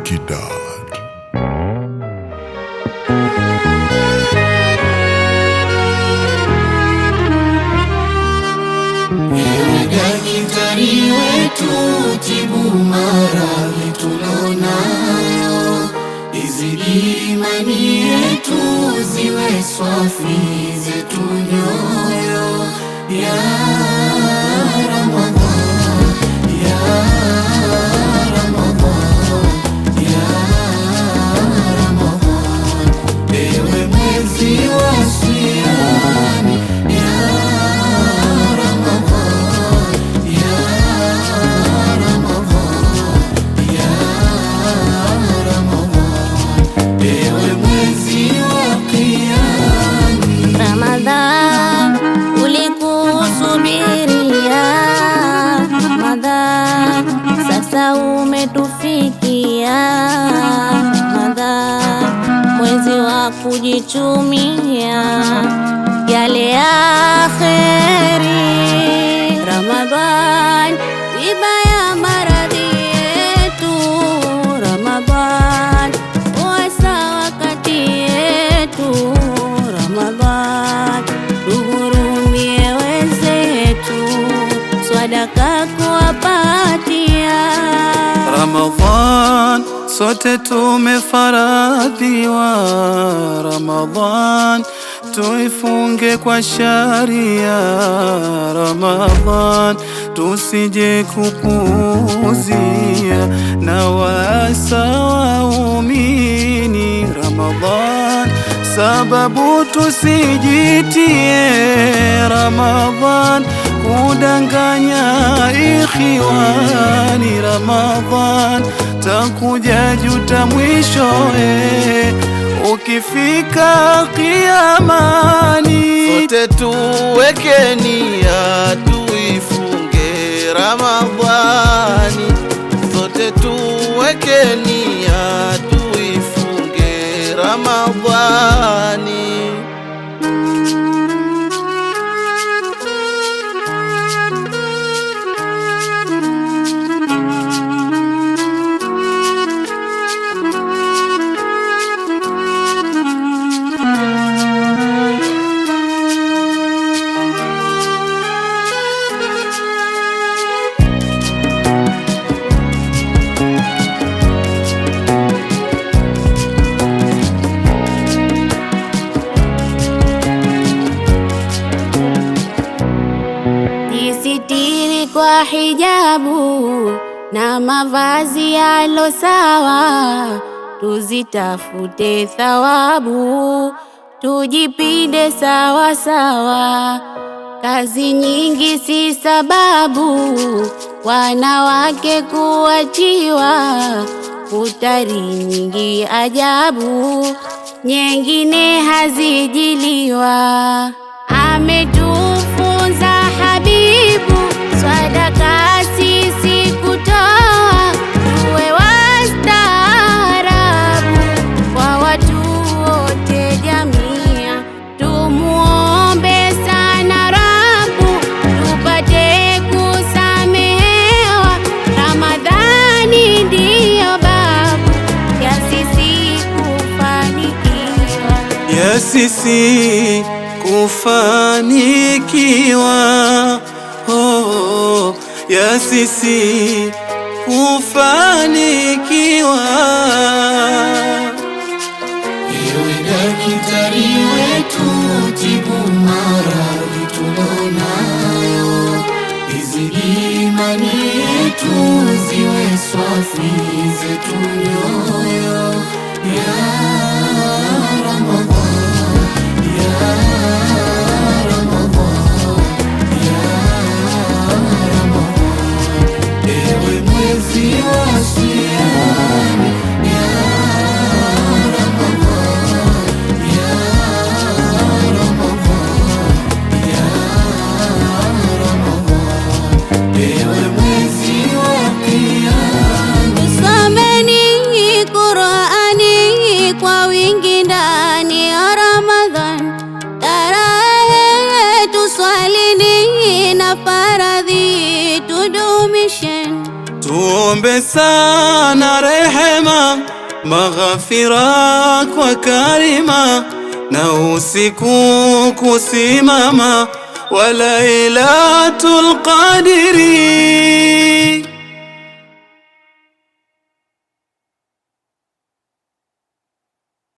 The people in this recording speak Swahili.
Kidad. Ewe daktari wetu, tibu maradhi tulonayo, izidi imani yetu, ziwe swafi zetu nyoyo. Ya Ramadhan, ya Ramadhan, ya Ramadhan, ewe mwezi wa siyami, ya Ramadhan, ya Ramadhan, ya Ramadhan, ewe mwezi wa qiyami. Ramadhan ulikusubiria, Ramadhan sasa umetufikia, Ramadhan mwezi wa kujichumia yale ya kheri, Ramadhan tiba ya maradhi yetu, Ramadhan uwasa wakati yetu, Ramadhan tuhurumie wenzetu, swadaka kuwapatia. Ramadhan sote tumefaradhiwa, Ramadhan tuifunge kwa sharia, Ramadhan tusije kupuuzia na wasa waumini, Ramadhan sababu tusijitie, Ramadhan kudanganya ikhiwani, Ramadhan takuja juta mwishoe ukifika kiyamani. Sote tuweke nia tuifunge Ramadhani, sote tuweke nia tuifunge Ramadhani. Jisitiri kwa hijabu na mavazi yalo sawa, tuzitafute thawabu, tujipinde sawa sawa. Kazi nyingi si sababu wanawake kuachiwa, futari nyingi ajabu, nyengine hazijiliwa. Ametufunza habibu, swadaka sisi kutoa, tuwe wastaarabu kwa watu wote jamia, tumuombe sana Rabu tupate kusamehewa. Ramadhani ndiyo babu ya sisi kufanikiwa, ya sisi kufanikiwa, oh, ya sisi kufanikiwa. Ewe daktari wetu, tibu maradhi tulonayo, izidi imani yetu, ziwe swafi zetu nyoyo. Ya Ramadhan, ya Ramadhan, ya Ramadhan, ewe mwezi wa siyami, ya Ramadhan, ya Ramadhan, ya Ramadhan, ewe mwezi wa qiyami. tusomeni Qur'ani kwa wingi ndani ya Ramadhan, tarawehe tuswalini na faradhi tudumishe, tuombe sana rehema, maghfira kwa karima, na usiku kusimama wa Lailatul Qadri.